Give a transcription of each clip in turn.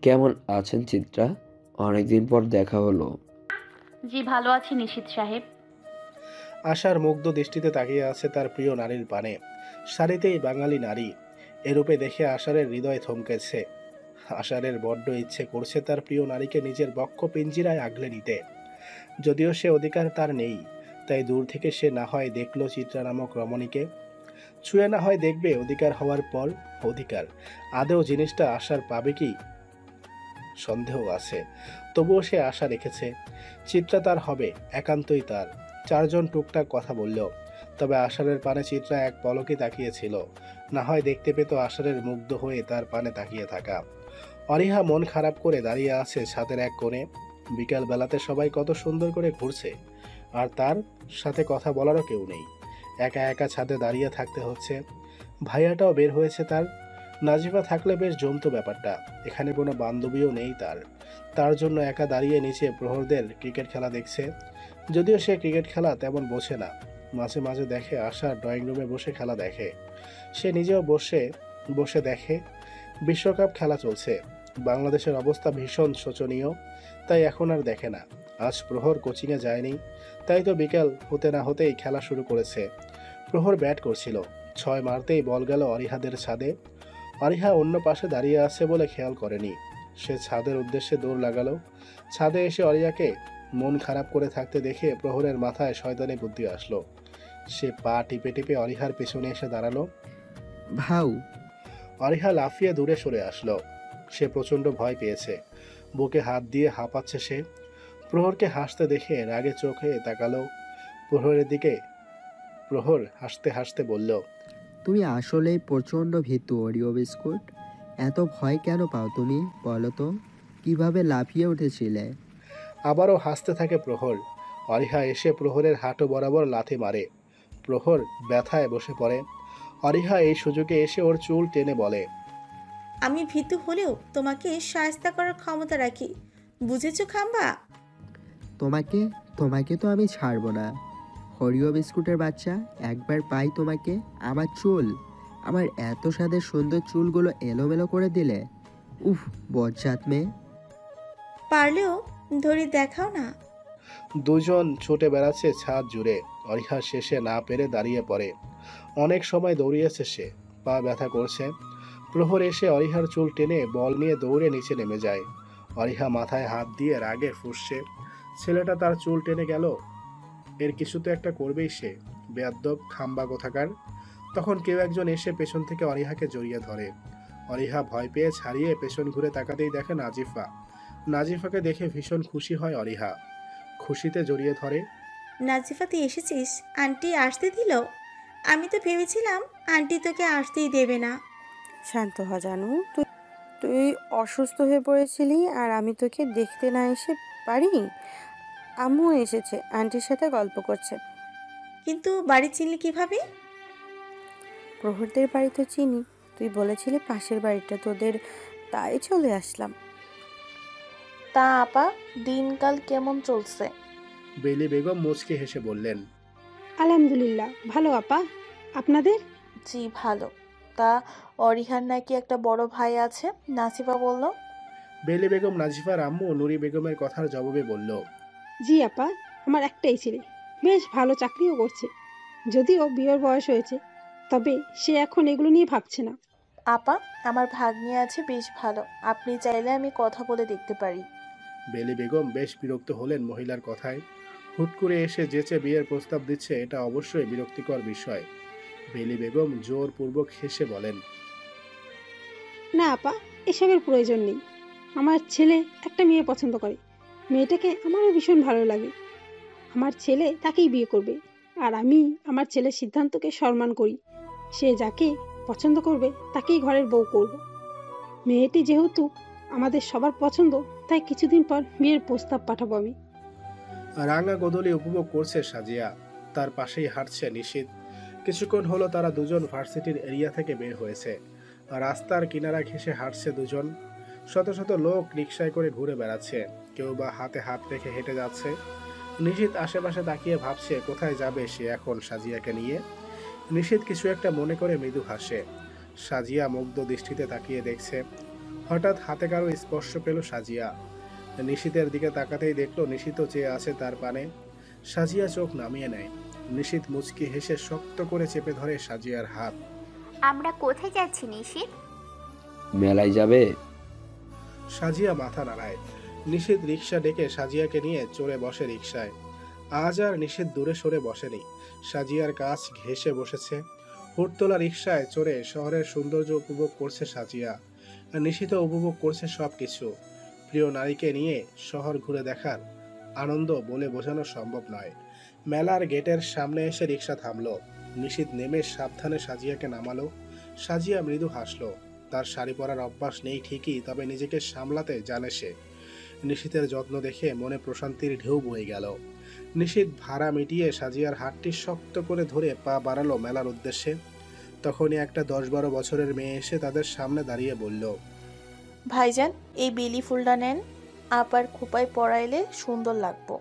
কেমন আছেন চিত্রা? অনেকদিন পর দেখা হলো। জি ভালো আছি নিশীথ সাহেব। আশার মুগ্ধ দৃষ্টিতে তাকিয়ে আছে তার প্রিয় নারীর পানে। শাড়িতেই বাঙালি নারী। এরূপে দেখে আশারের হৃদয় থমকেছে। আশারের বড্ড ইচ্ছে করছে তার প্রিয় নারীকে নিজের বক্ষ পিঞ্জিরায় আগলে নিতে। যদিও সে অধিকার তার নেই, তাই দূর থেকে সে না হয় দেখল চিত্রা নামক রমণীকে, ছুঁয়ে না হয় দেখবে অধিকার হওয়ার পর। অধিকার আদেও জিনিসটা আশার পাবে কি সন্দেহ আছে, তবুও সে আশা রেখেছে চিত্রা তার হবে, একান্তই তার। চারজন টুকটাক কথা বলল, তবে আষাঢ়ের পানে চিত্রা এক পলকে তাকিয়েছিল। না হয় দেখতে পেত আষাঢ়ের মুগ্ধ হয়ে তার পানে তাকিয়ে থাকা। অনীহা মন খারাপ করে দাঁড়িয়ে আছে ছাদের এক কোণে। বিকাল বেলাতে সবাই কত সুন্দর করে ঘুরছে, আর তার সাথে কথা বলারও কেউ নেই। একা একা ছাদে দাঁড়িয়ে থাকতে হচ্ছে। ভাইয়াটাও বের হয়েছে তার। নাজিফা থাকলে বেশ জমতো ব্যাপারটা। এখানে কোনো বান্ধবীও নেই তার। তার জন্য একা দাঁড়িয়ে নিচে প্রহরদের ক্রিকেট খেলা দেখছে। যদিও সে ক্রিকেট খেলা তেমন বোঝে না, মাঝে মাঝে দেখে আশা ড্রয়িং রুমে বসে খেলা দেখে। সে নিজেও বসে বসে দেখে। বিশ্বকাপ খেলা চলছে। বাংলাদেশের অবস্থা ভীষণ শোচনীয়, তাই এখন আর দেখে না। আজ প্রহর কোচিংয়ে যায়নি, তাই তো বিকেল হতে না হতেই খেলা শুরু করেছে। প্রহর ব্যাট করছিল, 6 মারতেই বল গেল অরিহাদের ছাদে। অরিহা অন্য পাশে দাঁড়িয়ে আছে বলে খেয়াল করেনি। সে ছাদের উদ্দেশ্যে দৌড় লাগালো। ছাদে এসে অরিয়াকে মন খারাপ করে থাকতে দেখে প্রহরের মাথায় শয়তানি বুদ্ধি আসলো। সে পা টিপে টিপে অরিহার পেছনে এসে দাঁড়ালো। ভাউ। অরিহা লাফিয়ে দূরে সরে আসলো। সে প্রচণ্ড ভয় পেয়েছে, বুকে হাত দিয়ে হাঁপাচ্ছে সে। প্রহরকে হাসতে দেখে রাগে চোখে তাকালো প্রহরের দিকে। প্রহর হাসতে হাসতে বলল, তুমি আসলেই প্রচণ্ড ভীতু ওরিও বিস্কুট। এত ভয় কেন পাও তুমি বলো তো? কিভাবে লাফিয়ে উঠেছিলে? আবারও হাসতে থাকে প্রহর। অরিহা এসে প্রহরের হাঁটু বরাবর লাথি মারে। প্রহর ব্যথায় বসে পড়ে। অরিহা এই সুযোগে এসে ওর চুল টেনে বলে, আমি ভীতু হলেও তোমাকে শায়েস্তা করার ক্ষমতা রাখি, বুঝেছো খাম্বা? তোমাকে তোমাকে তো আমি ছাড়বো না। হরিও বিস্কুটের বাচ্চা, একবার পাই তোমাকে। আমার চুল, আমার এত সাদের সুন্দর চুলগুলো এলোমেলো করে দিলে। উফ, বজ্জাত মেয়ে। পারলেও ধরে দেখাও না। দুজন ছুটে বেড়াচ্ছে ছাদ জুড়ে। অরিহা শেষে না পেরে দাঁড়িয়ে পড়ে। অনেক সময় দৌড়িয়েছে সে, পা ব্যথা করছে। প্রহর এসে অরিহার চুল টেনে বল নিয়ে দৌড়ে নিচে নেমে যায়। অরিহা মাথায় হাত দিয়ে রাগে ফুঁসছে। ছেলেটা তার চুল টেনে গেল, এর কিছু তো একটা করবেই সে। বেয়াদ্দব খাম্বা কোথাকার। তখন কেউ একজন এসে পেছন থেকে অরিহাকে জড়িয়ে ধরে। অরিহা ভয় পেয়ে ছাড়িয়ে পেছন ঘুরে তাকাতেই দেখে নাজিফা। নাজিফাকে দেখে ভীষণ খুশি হয় অরিহা, খুশিতে জড়িয়ে ধরে। নাজিফা তুই এসেছিস? আন্টি আসতে দিল? আমি তো ভেবেছিলাম আন্টি তোকে আসতেই দেবে না। শান্ত হ জানু, তুই তুই অসুস্থ হয়ে পড়েছিলি আর আমি তোকে দেখতে না এসে পারি? আম্মু এসেছে, আন্টির সাথে গল্প করছে। কিন্তু বাড়ি চিনলি কিভাবে? প্রহরদের বাড়ি তো চিনি, তুই বলেছিলি পাশের বাড়িটা তোদের, তাই চলে আসলাম। তা আপা, দিনকাল কেমন চলছে? বেলি বেগম মুচকি হেসে বললেন, আলহামদুলিল্লাহ ভালো আপা। আপনাদের? জি ভালো। তা অরিহার নাকি একটা বড় ভাই আছে, নাসিফা বলল। বেলি বেগম নাজিফার আম্মু নুরি বেগমের কথার জবাবে বলল, জি আপা, আমার একটাই ছেলে, বেশ ভালো চাকরিও করছে। যদিও বিয়ের বয়স হয়েছে, তবে সে এখন এগুলো নিয়ে ভাবছে না। আপা, আমার ভাগ্নি আছে বেশ ভালো, আপনি চাইলে আমি কথা বলে দেখতে পারি। বেলি বেগম বেশ বিরক্ত হলেন মহিলার কথায়। হুট করে এসে যেচে বিয়ের প্রস্তাব দিচ্ছে, এটা অবশ্যই বিরক্তিকর বিষয়। বেলি বেগম জোরপূর্বক হেসে বলেন, না আপা, এসবের প্রয়োজন নেই। আমার ছেলে একটা মেয়ে পছন্দ করে, মেয়েটাকে আমারও ভীষণ ভালো লাগে। আমার ছেলে তাকেই বিয়ে করবে, আর আমি আমার ছেলের সিদ্ধান্তকে সম্মান করি। সে যাকে পছন্দ করবে তাকেই ঘরের বউ করব। মেয়েটি যেহেতু আমাদের সবার পছন্দ, তাই কিছুদিন পর বিয়ের প্রস্তাব পাঠাবো আমি। রাঙা গোদলি উপভোগ করছে সাজিয়া। তার পাশেই হাঁটছে নিশীথ। কিছুক্ষণ হলো তারা দুজন ভার্সিটির এরিয়া থেকে বের হয়েছে। রাস্তার কিনারা ঘেঁষে হাঁটছে দুজন। শত শত লোক রিকশায় করে ঘুরে বেড়াচ্ছে, কেউ বা হাতে হাত রেখে হেঁটে যাচ্ছে। নিশীথ আশেপাশে তাকিয়ে ভাবছে কোথায় যাবে সে এখন সাজিয়াকে নিয়ে। নিশীথ কিছু একটা মনে করে মৃদু হাসে। সাজিয়া মুগ্ধ দৃষ্টিতে তাকিয়ে দেখছে। হঠাৎ হাতে কারো স্পর্শ পেল সাজিয়া। নিশীথের দিকে তাকাতেই দেখলো নিশীথও চেয়ে আছে তার পানে। সাজিয়া চোখ নামিয়ে নেয়। নিশীথ মুচকি হেসে শক্ত করে চেপে ধরে সাজিয়ার হাত। আমরা কোথায় যাচ্ছি নিশীথ? মেলায় যাবে? সাজিয়া মাথা নাড়ায়। নিশীথ রিক্সা ডেকে সাজিয়াকে নিয়ে চড়ে বসে রিক্সায়। আজ আর নিশীথ দূরে সরে বসেনি, সাজিয়ার কাছ ঘেঁষে বসেছে। হুটতোলা রিক্সায় চড়ে শহরের সৌন্দর্য উপভোগ করছে সাজিয়া। আর নিশীথও উপভোগ করছে সবকিছু। প্রিয় নারীকে নিয়ে শহর ঘুরে দেখার আনন্দ বলে বোঝানো সম্ভব নয়। মেলার গেটের সামনে এসে রিক্সা থামলো। নিশীথ নেমে সাবধানে সাজিয়াকে নামালো। সাজিয়া মৃদু হাসলো। তার শাড়ি পরার অভ্যাস নেই ঠিকই, তবে নিজেকে সামলাতে জানে সে। নিশীথের যত্ন দেখে মনে প্রশান্তির ঢেউ বয়ে গেল। নিশীথ ভাড়া মিটিয়ে সাজিয়ার হাতটি শক্ত করে ধরে পা বাড়ালো মেলার উদ্দেশ্যে। তখনই একটা 10-12 বছরের মেয়ে এসে তাদের সামনে দাঁড়িয়ে বলল, ভাইজান, এই বেলি ফুলটা নেন, আপার খোপায় পরাইলে সুন্দর লাগবো।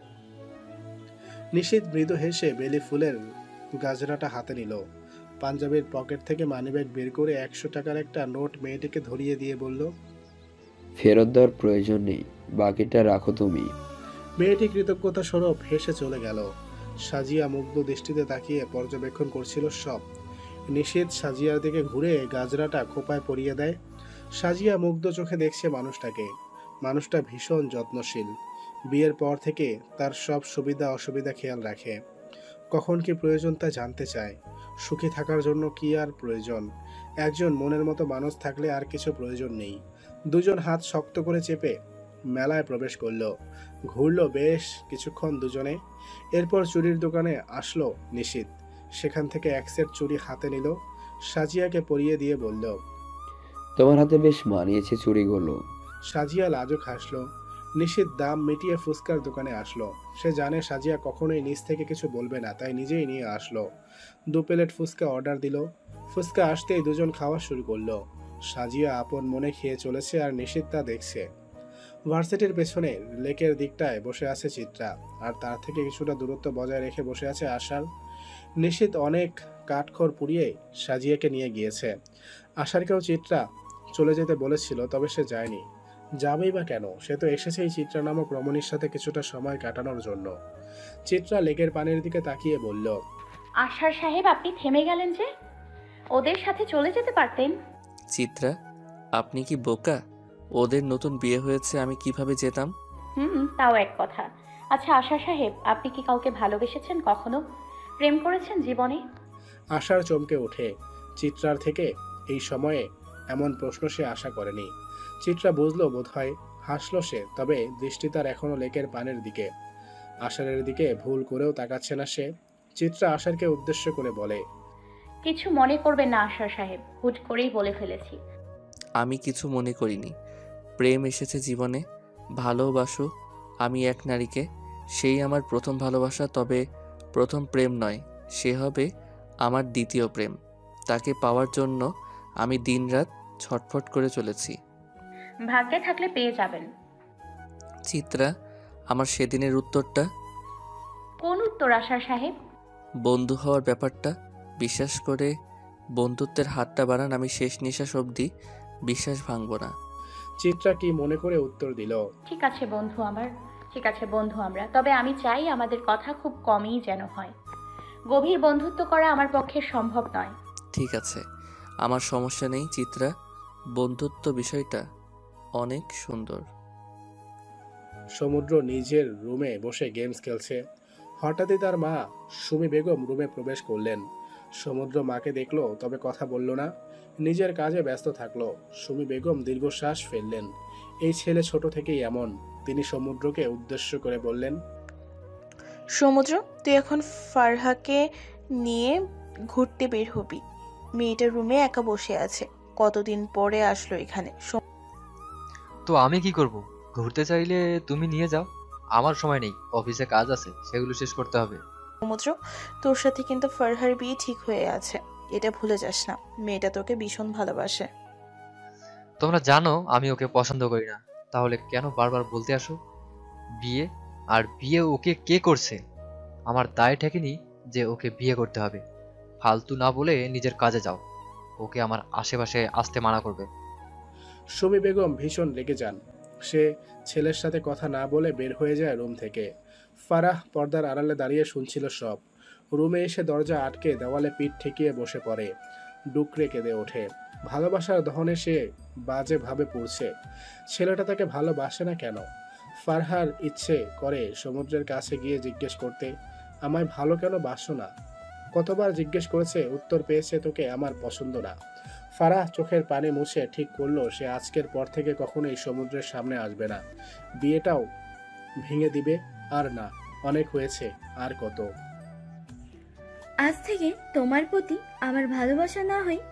নিশীথ মৃদু হেসে বেলি ফুলের গাজরাটা হাতে নিল। পাঞ্জাবির পকেট থেকে মানিব্যাগ বের করে 100 টাকার একটা নোট মেয়েটিকে ধরিয়ে দিয়ে বলল, ফেরত দেওয়ার প্রয়োজন নেই, বাকিটা রাখো তুমি। মেয়েটি কৃতজ্ঞতা স্বরূপ হেসে চলে গেল। সাজিয়া মুগ্ধ দৃষ্টিতে তাকিয়ে পর্যবেক্ষণ করছিল সব। নিশীথ সাজিয়ার দিকে ঘুরে গাজরাটা খোপায় পরিয়ে দেয়। সাজিয়া মুগ্ধ চোখে দেখছে মানুষটাকে। মানুষটা ভীষণ যত্নশীল। বিয়ের পর থেকে তার সব সুবিধা অসুবিধা খেয়াল রাখে। কখন কি প্রয়োজন তা জানতে চায়। সুখী থাকার জন্য কি আর প্রয়োজন? একজন মনের মতো মানুষ থাকলে আর কিছু প্রয়োজন নেই। দুজন হাত শক্ত করে চেপে মেলায় প্রবেশ করলো। ঘুরলো বেশ কিছুক্ষণ দুজনে। এরপর চুরির দোকানে আসলো নিশীথ। সেখান থেকে এক সেট চুড়ি হাতে নিল। সাজিয়াকে পরিয়ে দিয়ে বলল, তোমার হাতে বেশ মানিয়েছে চুড়িগুলো। সাজিয়া লাজুক হাসলো। নিশীথ দাম মিটিয়ে ফুচকার দোকানে আসলো। সে জানে সাজিয়া কখনোই নিজ থেকে কিছু বলবে না, তাই নিজেই নিয়ে আসলো। 2 প্লেট ফুচকা অর্ডার দিল। ফুচকা আসতেই দুজন খাওয়া শুরু করলো। সাজিয়া আপন মনে খেয়ে চলেছে আর নিশীথ তা দেখছে। ভার্সিটির পেছনে লেকের দিকটায় বসে আছে চিত্রা, আর তার থেকে কিছুটা দূরত্ব বজায় রেখে বসে আছে আশার। নিশীথ অনেক কাঠখড় পুড়িয়ে সাজিয়াকে নিয়ে গিয়েছে। আশারকেও চিত্রা চলে যেতে বলেছিল, তবে সে যায়নি। যাবেই বা কেন? সে তো এসেছে এই চিত্রা নামক রমণীর সাথে কিছুটা সময় কাটানোর জন্য। চিত্রা লেকের পানির দিকে তাকিয়ে বলল, আশার সাহেব, আপনি থেমে গেলেন যে? ওদের সাথে চলে যেতে পারতেন। চিত্রা, আপনি কি বোকা? ওদের নতুন বিয়ে হয়েছে, আমি কিভাবে যেতাম? তাও এক কথা। আচ্ছা আশা সাহেব, আপনি কি কাউকে ভালোবেসেছেন কখনো? প্রেম করেছেন জীবনে? আশার চমকে ওঠে। চিত্রার থেকে এই সময়ে এমন প্রশ্ন সে আশা করেনি। চিত্রা বুঝলো বোধহয়। হাসলো সে, তবে দৃষ্টি তার এখনো লেকের পানের দিকে। আশারের দিকে ভুল করেও তাকাচ্ছে না সে। চিত্রা আশারকে উদ্দেশ্য করে বলে, কিছু মনে করবেন না আশা সাহেব, হুট করেই বলে ফেলেছি। আমি কিছু মনে করিনি। প্রেম এসেছে জীবনে, ভালোবাসো আমি এক নারীকে, সেই আমার প্রথম ভালোবাসা। তবে প্রথম প্রেম নয়, সে হবে আমার দ্বিতীয় প্রেম। তাকে পাওয়ার জন্য আমি দিনরাত ছটফট করে চলেছি। ভাগ্যে থাকলে পেয়ে যাবেন। চিত্রা, আমার সেদিনের উত্তরটা? কোন উত্তর আশা সাহেব? বন্ধু হওয়ার ব্যাপারটা। বিশ্বাস করে বন্ধুত্বের হাতটা বাড়ান, আমি শেষ নিঃশ্বাস অবধি বিশ্বাস ভাঙব না। চিত্রা কি মনে করে উত্তর দিল, ঠিক আছে বন্ধু আমার, ঠিক আছে বন্ধু আমরা। তবে আমি চাই আমাদের কথা খুব কমই যেন হয়। গভীর বন্ধুত্ব করা আমার পক্ষে সম্ভব নয়। ঠিক আছে, আমার সমস্যা নেই চিত্রা, বন্ধুত্ব বিষয়টা অনেক সুন্দর। সমুদ্র নিজের রুমে বসে গেমস খেলছে। হঠাৎই তার মা সুমি বেগম রুমে প্রবেশ করলেন। সমুদ্র মাকে দেখলো, তবে কথা বলল না, নিজের কাজে ব্যস্ত থাকলো। সুমি বেগম দীর্ঘশ্বাস ফেললেন। এই ছেলে ছোট থেকেই এমন। তিনি সমুদ্রকে উদ্দেশ্য করে বললেন, সমুদ্র, তুই এখন ফারহাকে নিয়ে ঘুরতে বের হবি। মেয়েটার রুমে একা বসে আছে, কতদিন পরে আসলো এখানে। তো আমি কি করব? ঘুরতে চাইলে তুমি নিয়ে যাও, আমার সময় নেই, অফিসে কাজ আছে, সেগুলো শেষ করতে হবে। সমুদ্র, তোর সাথে কিন্তু ফারহার বিয়ে ঠিক হয়ে আছে, এটা ভুলে যাস না। মেয়েটা তোকে ভীষণ ভালোবাসে। তোমরা জানো আমি ওকে পছন্দ করি না, তাহলে কেন বারবার বলতে আসো বিয়ে? আর বিয়ে ওকে কে করছে? আমার দায় ঠেকেনি যে ওকে বিয়ে করতে হবে। ফালতু না বলে নিজের কাজে যাও। ওকে আমার আশেপাশে আসতে মানা করবে। সুমি বেগম ভীষণ রেগে যান। সে ছেলের সাথে কথা না বলে বের হয়ে যায় রুম থেকে। ফারাহ পর্দার আড়ালে দাঁড়িয়ে শুনছিল সব। রুমে এসে দরজা আটকে দেওয়ালে পিঠ ঠেকিয়ে বসে পড়ে। ডুকরে কেঁদে ওঠে। ভালোবাসার দহনে সে বাজে ভাবে পড়ছে। ছেলেটা তাকে ভালোবাসে না কেন? ফারহার ইচ্ছে করে সমুদ্রের কাছে গিয়ে জিজ্ঞেস করতে, আমায় ভালো কেন বাসো না? কতবার জিজ্ঞেস করেছে, উত্তর পেয়েছে তোকে আমার পছন্দ না। ফারাহ চোখের পানি মুছে ঠিক করলো সে আজকের পর থেকে কখনোই সমুদ্রের সামনে আসবে না। বিয়েটাও ভেঙে দিবে। আর না, অনেক হয়েছে, আর কত। আজ থেকে তোমার প্রতি আমার ভালোবাসা না হয়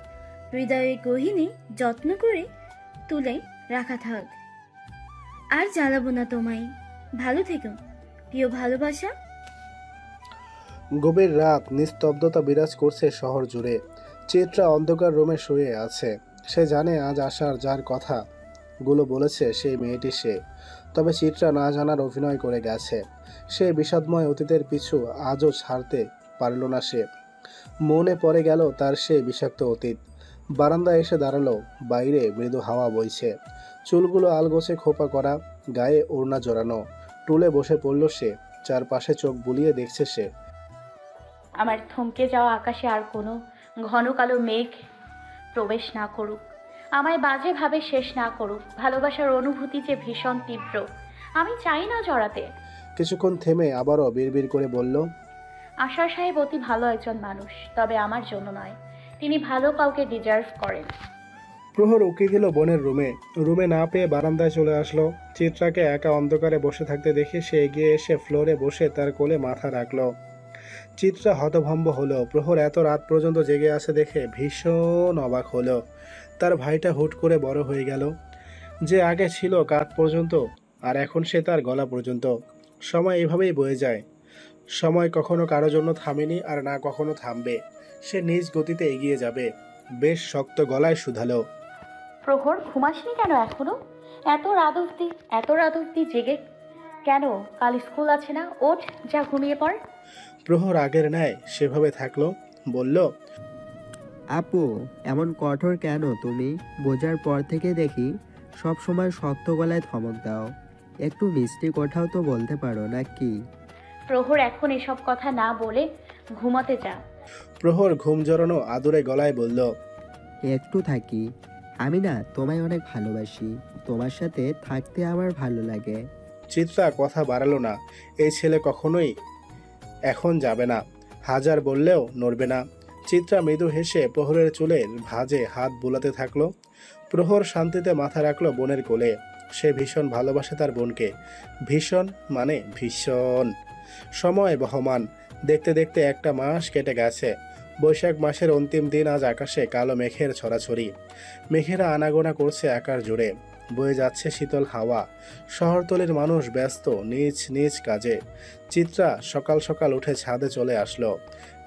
হৃদয়ের গহীনে যত্ন করে তুলে রাখা থাক। আর জ্বালাবো না তোমায়। ভালো থেকো প্রিয় ভালোবাসা। গভীর রাত, নিস্তব্ধতা বিরাজ করছে শহর জুড়ে। চিত্রা অন্ধকার রুমে শুয়ে আছে। সে জানে আজ আসার যার কথা গুলো বলেছে সেই মেয়েটি সে। তবে চিত্রা না জানার অভিনয় করে গেছে। সে বিষাদময় অতীতের পিছু আজও ছাড়তে পারল না সে। মনে পড়ে গেল তার সেই বিষাক্ত অতীত। বারান্দায় এসে দাঁড়ালো। বাইরে মৃদু হাওয়া বইছে। চুলগুলো আলগোছে খোপা করা, গায়ে ওড়না জড়ানো। টুলে বসে পড়ল সে। চারপাশে চোখ বুলিয়ে দেখছে সে। আমার থমকে যাওয়া আকাশে আর কোনো ঘন কালো মেঘ প্রবেশ না করুক, আমায় বাজেভাবে শেষ না করুক। ভালোবাসার অনুভূতি যে ভীষণ তীব্র, আমি চাই না জড়াতে। কিছুক্ষণ থেমে আবারও বিড়বিড় করে বলল, আশার সাহেব অতি ভালো একজন মানুষ, তবে আমার জন্য নয়। তিনি ভালো কাউকে ডিজার্ভ করেন। প্রহর উকি দিল বোনের রুমে। রুমে না পেয়ে বারান্দায় চলে আসলো। চিত্রাকে একা অন্ধকারে বসে থাকতে দেখে সে এগিয়ে এসে ফ্লোরে বসে তার কোলে মাথা রাখলো। চিত্রা হতভম্ব হলো। প্রহর এত রাত পর্যন্ত জেগে আছে দেখে ভীষণ অবাক হলো। তার ভাইটা হুট করে বড় হয়ে গেল। যে আগে ছিল কাঁধ পর্যন্ত, আর এখন সে তার গলা পর্যন্ত। সময় এভাবেই বয়ে যায়। সময় কখনো কারো জন্য থামেনি, আর না কখনো থামবে। সে নিজ গতিতে এগিয়ে যাবে। বেশ শক্ত গলায় শুধালো, প্রহর, ঘুমাসনি কেন এখনো? এত রাত অবধি জেগে কেন? কাল স্কুল আছে না? ওঠ, যা ঘুমিয়ে পড়। প্রহর আগের ন্যায় সেভাবে থাকলো। বলল, আপু এমন কঠোর কেন তুমি? বোঝার পর থেকে দেখি সব সময় শক্ত গলায় ধমক দাও। একটু মিষ্টি কথাও তো বলতে পারো নাকি? প্রহর, এখন এসব কথা না বলে ঘুমাতে যা। প্রহর ঘুম জড়ানো আদুরে গলায় বলল, একটু থাকি। আমি না তোমায় অনেক ভালোবাসি। তোমার সাথে থাকতে আমার ভালো লাগে। চিত্রা কথা বাড়ালো না। এই ছেলে কখনোই এখন যাবে না। হাজার বললেও নড়বে না। চিত্রা মৃদু হেসে প্রহরের চুলের ভাঁজে হাত বুলাতে থাকলো। প্রহর শান্তিতে মাথা রাখলো বোনের কোলে। সে ভীষণ ভালোবাসে তার বোনকে। ভীষণ মানে ভীষণ। সময় বহমান। দেখতে দেখতে একটা মাস কেটে গেছে। বৈশাখ মাসের অন্তিম দিন। আজ আকাশে কালো মেঘের ছড়াছড়ি। মেঘেরা আনাগোনা করছে আকাশ জুড়ে। বয়ে যাচ্ছে শীতল হাওয়া। শহরতলির মানুষ ব্যস্ত নিজ নিজ কাজে। চিত্রা সকাল সকাল উঠে ছাদে চলে আসলো।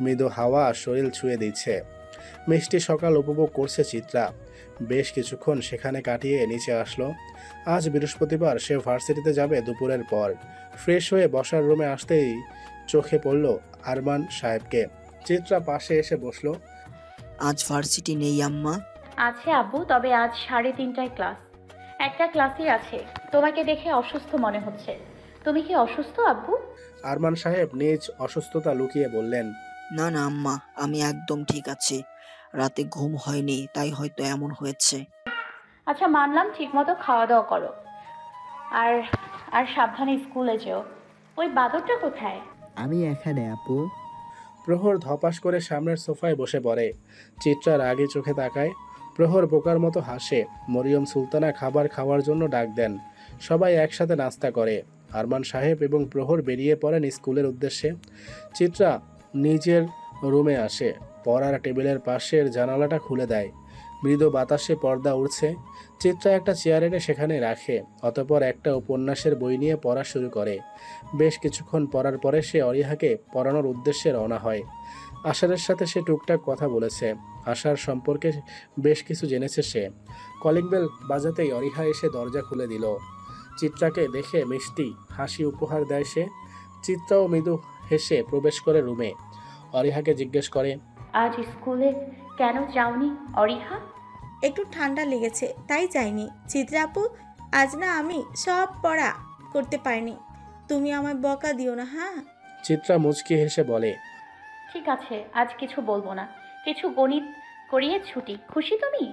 মৃদু হাওয়া শরীর ছুঁয়ে দিচ্ছে। মিষ্টি সকাল উপভোগ করছে চিত্রা। বেশ কিছুক্ষণ সেখানে কাটিয়ে নিচে আসলো। আজ বৃহস্পতিবার, সে ভার্সিটিতে যাবে দুপুরের পর। ফ্রেশ হয়ে বসার রুমে আসতেই চোখে পড়ল আরমান সাহেবকে। চিত্রা পাশে এসে বসলো। আজ ভার্সিটি নেই আম্মা? আছে আব্বু, তবে আজ 3:30টায় ক্লাস। একটা ক্লাসই আছে। তোমাকে দেখে অসুস্থ মনে হচ্ছে। তুমি কি অসুস্থ আব্বু? আরমান সাহেব নিজ অসুস্থতা লুকিয়ে বললেন, না না আম্মা, আমি একদম ঠিক আছি। রাতে ঘুম হয়নি, তাই হয়তো এমন হয়েছে। আচ্ছা মানলাম, ঠিকমতো খাওয়া দাওয়া করো। আর আর সাবধানে স্কুলে যেও। ওই বাদরটা কোথায়? আমি এখানে আপু। প্রহর ধপাস করে সামনের সোফায় বসে পড়ে। চিত্রার আগে চোখে তাকায়। প্রহর বোকার মতো হাসে। মরিয়ম সুলতানা খাবার খাওয়ার জন্য ডাক দেন। সবাই একসাথে নাস্তা করে। আরমান সাহেব এবং প্রহর বেরিয়ে পড়েন স্কুলের উদ্দেশ্যে। চিত্রা নিজের রুমে আসে। পড়ার টেবিলের পাশের জানালাটা খুলে দেয়। মৃদু বাতাসে পর্দা উড়ছে। চিত্রা একটা চেয়ার এনে সেখানে রাখে। অতঃপর একটা উপন্যাসের বই নিয়ে পড়া শুরু করে। বেশ কিছুক্ষণ পড়ার পরে সে অরিহাকে পড়ানোর উদ্দেশ্যে রওনা হয়। আশারের সাথে সে টুকটাক কথা বলেছে। আশার সম্পর্কে বেশ কিছু জেনেছে সে। কলিং বেল বাজাতেই অরিহা এসে দরজা খুলে দিল। চিত্রাকে দেখে মিষ্টি হাসি উপহার দেয় সে। চিত্রাও মৃদু হেসে প্রবেশ করে রুমে। অরিহাকে জিজ্ঞেস করে, আজ স্কুলে কেন যাওনি অরিহা? একটু ঠান্ডা লেগেছে তাই যাইনি। চিত্রা আপু, আজ না আমি সব পড়া করতে পারিনি, তুমি আমায় বকা দিও না হ্যাঁ? চিত্রা মুচকি হেসে বলে, ঠিক আছে, আজ কিছু বলবো না। কিছু গণিত করিয়ে ছুটি। খুশি তুমি?